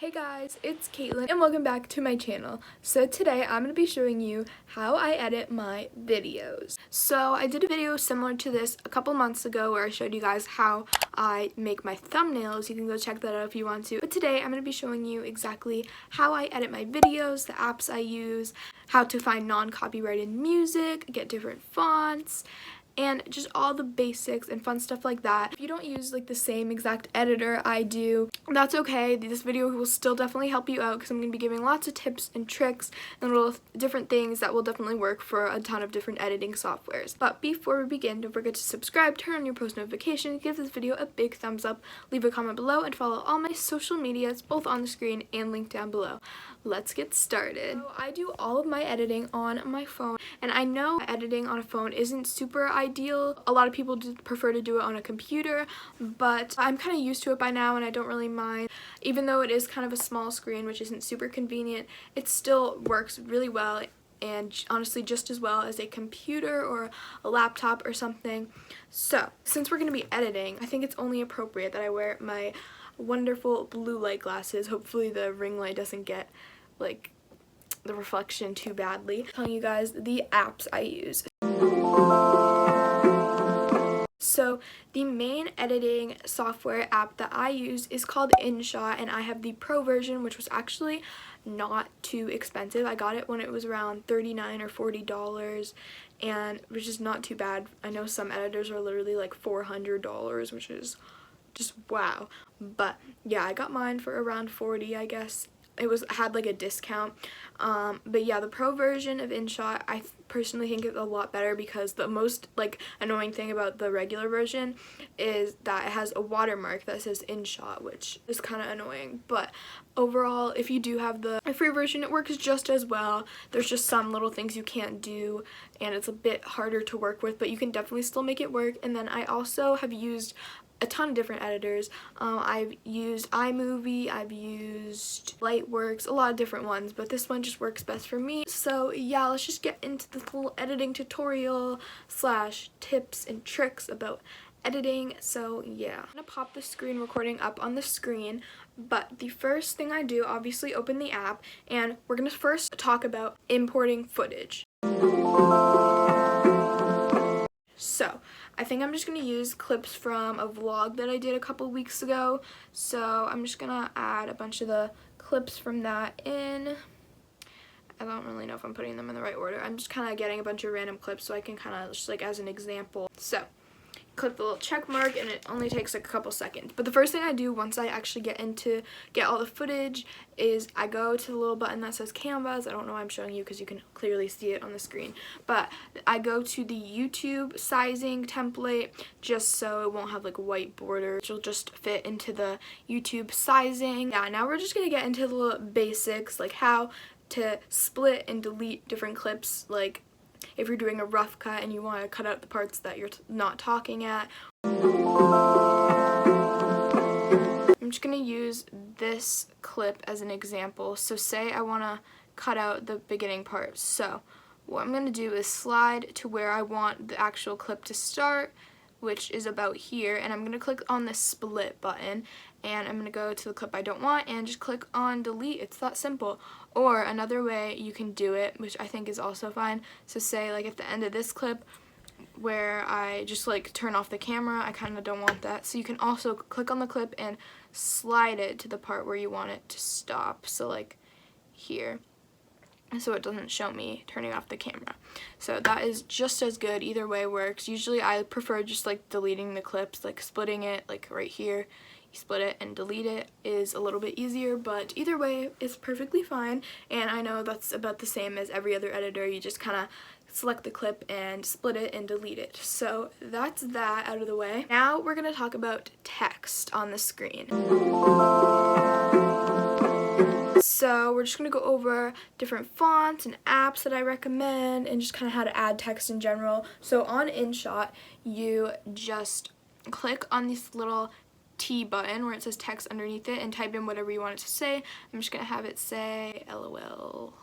Hey guys, it's Caitlin and welcome back to my channel. So today I'm going to be showing you how I edit my videos. So I did a video similar to this a couple months ago where I showed you guys how I make my thumbnails. You can go check that out if you want to. But today I'm going to be showing you exactly how I edit my videos, the apps I use, how to find non-copyrighted music, get different fonts, and just all the basics and fun stuff like that. If you don't use like the same exact editor I do, that's okay. This video will still definitely help you out because I'm going to be giving lots of tips and tricks and little different things that will definitely work for a ton of different editing softwares. But before we begin, don't forget to subscribe, turn on your post notifications, give this video a big thumbs up, leave a comment below, and follow all my social medias, both on the screen and linked down below. Let's get started. So I do all of my editing on my phone, and I know editing on a phone isn't super ideal. A lot of people prefer to do it on a computer, but I'm kind of used to it by now and I don't really mind. Even though it is kind of a small screen, which isn't super convenient, it still works really well, and honestly just as well as a computer or a laptop or something. So since we're going to be editing, I think it's only appropriate that I wear my wonderful blue light glasses. Hopefully the ring light doesn't get like the reflection too badly. I'm telling you guys the apps I use. So the main editing software app that I use is called InShot, and I have the pro version, which was actually not too expensive. I got it when it was around $39 or $40, and which is not too bad. I know some editors are literally like $400, which is just wow. But yeah, I got mine for around $40, I guess. It had like a discount, but yeah, the pro version of InShot I personally think is a lot better because the most like annoying thing about the regular version is that it has a watermark that says InShot, which is kind of annoying. But overall, if you do have the free version, it works just as well. There's just some little things you can't do and it's a bit harder to work with, but you can definitely still make it work. And then I also have used a ton of different editors. I've used iMovie, I've used Lightworks, a lot of different ones, but this one just works best for me. So yeah, let's just get into this little editing tutorial slash tips and tricks about editing. So yeah, I'm gonna pop the screen recording up on the screen, but the first thing I do, obviously open the app, and we're gonna first talk about importing footage. So I think I'm just going to use clips from a vlog that I did a couple weeks ago. So I'm just going to add a bunch of the clips from that in. I don't really know if I'm putting them in the right order. I'm just kind of getting a bunch of random clips so I can kind of just like as an example. So click the little check mark and it only takes like a couple seconds. But the first thing I do once I actually get all the footage is I go to the little button that says canvas. I don't know why I'm showing you because you can clearly see it on the screen. But I go to the YouTube sizing template just so it won't have like a white border. It'll just fit into the YouTube sizing. Yeah, now we're just going to get into the little basics, like how to split and delete different clips, like if you're doing a rough cut and you want to cut out the parts that you're not talking at. I'm just going to use this clip as an example. So say I want to cut out the beginning part. So what I'm going to do is slide to where I want the actual clip to start, which is about here, and I'm going to click on the split button, and I'm going to go to the clip I don't want and just click on delete. It's that simple. Or another way you can do it, which I think is also fine, so say like at the end of this clip where I just like turn off the camera, I kind of don't want that, so you can also click on the clip and slide it to the part where you want it to stop, so like here, so it doesn't show me turning off the camera. So that is just as good. Either way works. Usually I prefer just like deleting the clips, like splitting it like right here. You split it and delete it is a little bit easier, but either way is perfectly fine. And I know that's about the same as every other editor. You just kind of select the clip and split it and delete it. So that's that out of the way. Now we're going to talk about text on the screen. So we're just going to go over different fonts and apps that I recommend and just kind of how to add text in general. So on InShot, you just click on this little T button where it says text underneath it and type in whatever you want it to say. I'm just going to have it say LOL.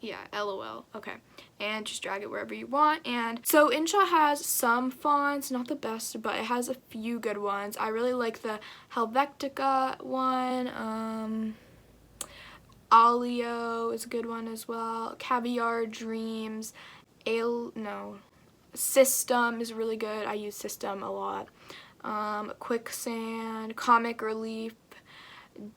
yeah, LOL, okay, and just drag it wherever you want. And so InShot has some fonts, not the best, but it has a few good ones. I really like the Helvetica one. Alio is a good one as well. Caviar Dreams, System is really good. I use System a lot. Quicksand, Comic Relief,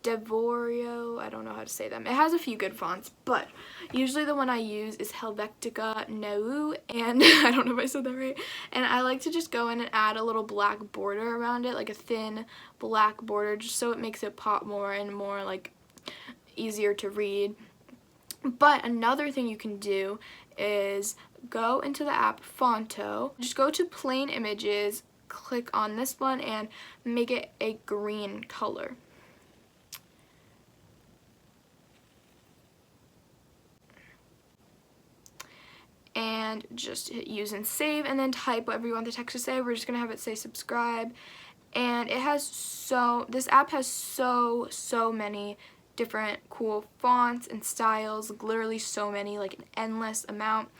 Devorio, I don't know how to say them. It has a few good fonts, but usually the one I use is Helvetica Nau, and I don't know if I said that right. And I like to just go in and add a little black border around it, like a thin black border, just so it makes it pop more and more like easier to read. But another thing you can do is go into the app Fonto, just go to plain images, click on this one and make it a green color. And just hit use and save, and then type whatever you want the text to say. We're just gonna have it say subscribe. And it has this app has so many different cool fonts and styles, literally so many, like an endless amount.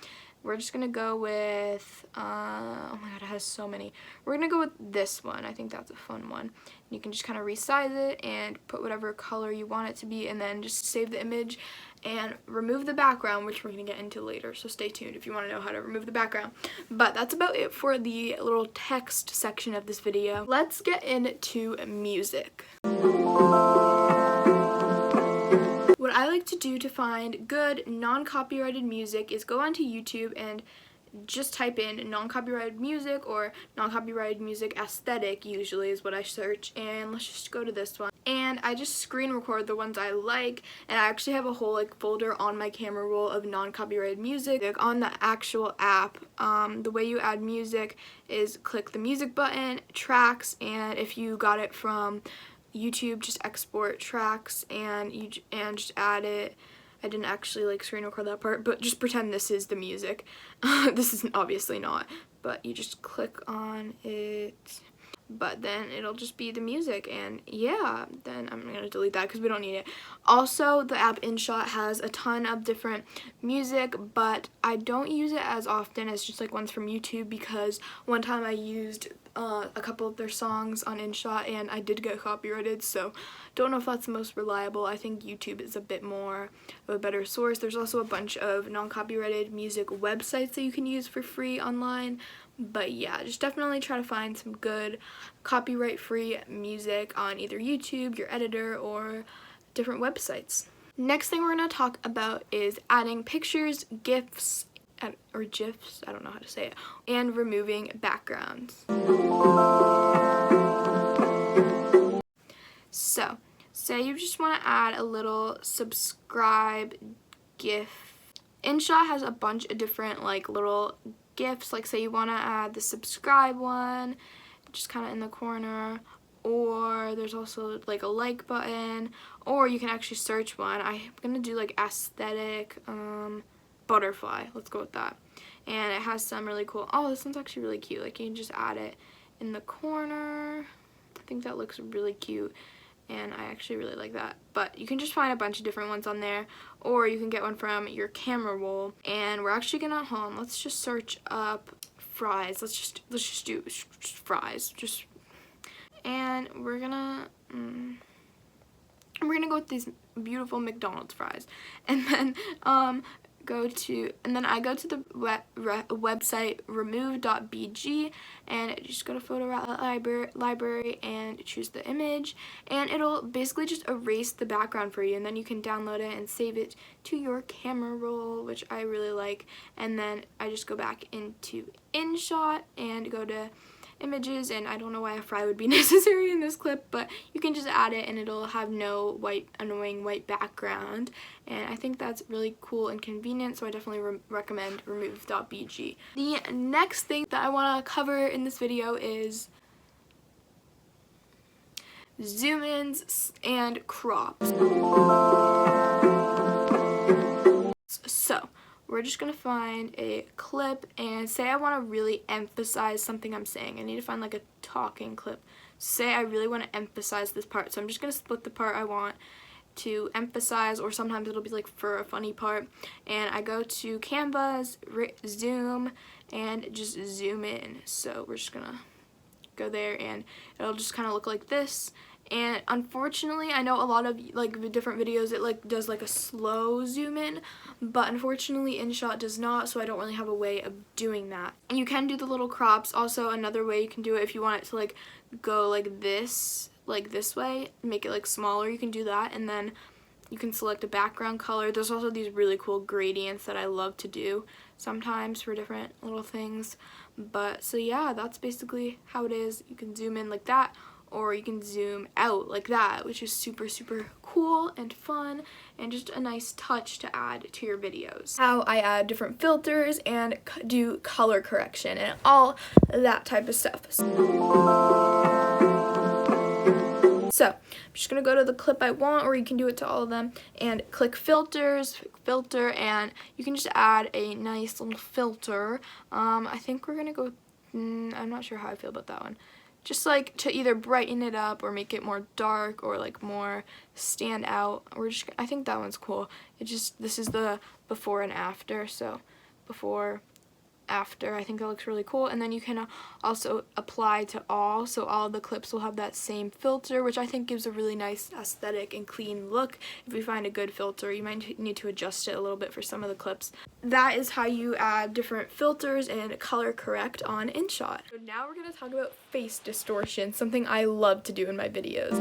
We're just gonna go with, oh my god, it has so many. We're gonna go with this one. I think that's a fun one. You can just kind of resize it and put whatever color you want it to be, and then just save the image and remove the background, which we're gonna get into later, so stay tuned if you want to know how to remove the background. But that's about it for the little text section of this video. Let's get into music. What I like to do to find good non-copyrighted music is go onto YouTube and just type in non-copyrighted music or non-copyrighted music aesthetic, usually is what I search, and let's just go to this one. And I just screen record the ones I like, and I actually have a whole like folder on my camera roll of non-copyrighted music. On the actual app, the way you add music is click the music button, tracks, and if you got it from YouTube, just export tracks and just add it. I didn't actually like screen record that part, but just pretend this is the music. This is obviously not, but you just click on it, but then it'll just be the music, and yeah, then I'm gonna delete that because we don't need it. Also, the app InShot has a ton of different music, but I don't use it as often as just like ones from YouTube, because one time I used a couple of their songs on InShot and I did get copyrighted, so don't know if that's the most reliable. I think YouTube is a bit more of a better source. There's also a bunch of non-copyrighted music websites that you can use for free online, but yeah, just definitely try to find some good copyright-free music on either YouTube, your editor, or different websites. Next thing we're going to talk about is adding pictures, gifs, or gifs, I don't know how to say it, and removing backgrounds. So, say you just want to add a little subscribe gif. InShot has a bunch of different like little gifs, like say you want to add the subscribe one, just kind of in the corner, or there's also like a like button, or you can actually search one. I'm gonna do like aesthetic, butterfly, let's go with that. And it has some really cool, oh, this one's actually really cute, like you can just add it in the corner. I think that looks really cute, and I actually really like that. But you can just find a bunch of different ones on there, or you can get one from your camera roll. And we're actually gonna, hold on, let's just search up fries. Let's just do fries, and we're gonna go with these beautiful McDonald's fries, and then I go to the website remove.bg, and just go to photo library and choose the image, and it'll basically just erase the background for you, and then you can download it and save it to your camera roll, which I really like. And then I just go back into InShot and go to images, and I don't know why a fry would be necessary in this clip, but you can just add it and it'll have no annoying white background, and I think that's really cool and convenient, so I definitely recommend remove.bg. The next thing that I want to cover in this video is zoom-ins and crops. So we're just going to find a clip, and say I want to really emphasize something I'm saying. I need to find like a talking clip. Say I really want to emphasize this part, so I'm just going to split the part I want, to emphasize, or sometimes it'll be like for a funny part, and I go to Canva's, zoom, and just zoom in. So we're just gonna go there and it'll just kind of look like this. And unfortunately, I know a lot of like the different videos it like does like a slow zoom in, but unfortunately InShot does not, so I don't really have a way of doing that. And you can do the little crops. Also, another way you can do it, if you want it to like go like this way, make it like smaller, you can do that, and then you can select a background color. There's also these really cool gradients that I love to do sometimes for different little things. But so yeah, that's basically how it is. You can zoom in like that, or you can zoom out like that, which is super cool and fun, and just a nice touch to add to your videos. How I add different filters and do color correction and all that type of stuff. So I'm just gonna go to the clip I want, or you can do it to all of them, and click filters, filter, and you can just add a nice little filter. I think we're gonna go, I'm not sure how I feel about that one. Just like to either brighten it up or make it more dark or like more stand out. I think that one's cool. This is the before and after, so before, after, I think that looks really cool. And then you can also apply to all, so all the clips will have that same filter, which I think gives a really nice aesthetic and clean look. If you find a good filter, you might need to adjust it a little bit for some of the clips. That is how you add different filters and color correct on InShot. So now we're going to talk about face distortion, something I love to do in my videos.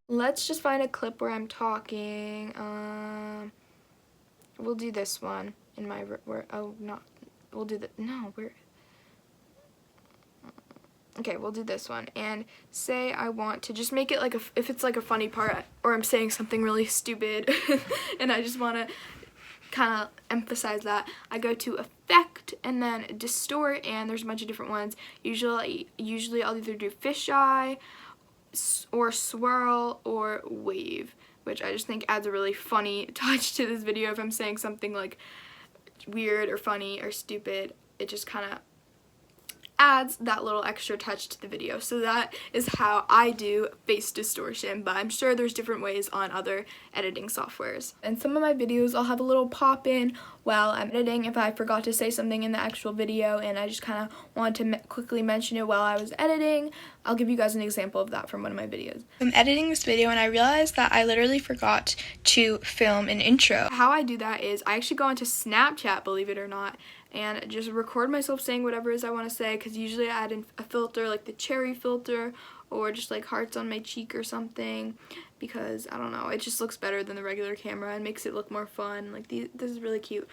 Let's just find a clip where I'm talking. We'll do this one in my, we'll do this one, and say I want to just make it like if it's like a funny part, or I'm saying something really stupid and I just want to kind of emphasize that, I go to effect and then distort, and there's a bunch of different ones. Usually I'll either do fisheye or swirl or wave, which I just think adds a really funny touch to this video. If I'm saying something like weird or funny or stupid, it just kind of adds that little extra touch to the video. So that is how I do face distortion, but I'm sure there's different ways on other editing softwares. And some of my videos I'll have a little pop in while I'm editing if I forgot to say something in the actual video and I just kind of wanted to quickly mention it while I was editing. I'll give you guys an example of that from one of my videos. I'm editing this video and I realized that I literally forgot to film an intro. How I do that is I actually go onto Snapchat, believe it or not, and just record myself saying whatever it is I want to say, because usually I add in a filter like the cherry filter, or just like hearts on my cheek or something, because I don't know, it just looks better than the regular camera and makes it look more fun. Like this is really cute.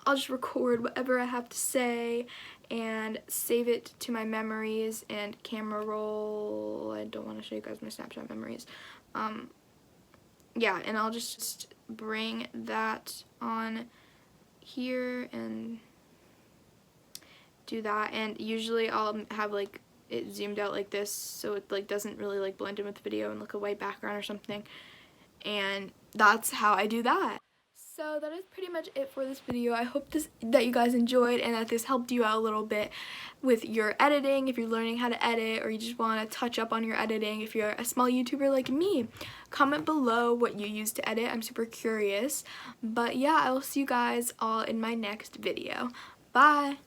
I'll just record whatever I have to say and save it to my memories and camera roll. I don't want to show you guys my Snapchat memories. Yeah, and I'll just bring that on here and do that, and usually I'll have like it zoomed out like this so it like doesn't really like blend in with the video and look a white background or something, and that's how I do that. So that is pretty much it for this video. I hope that you guys enjoyed and that this helped you out a little bit with your editing, if you're learning how to edit or you just want to touch up on your editing. If you're a small YouTuber like me, comment below what you use to edit. I'm super curious. But yeah, I will see you guys all in my next video. Bye!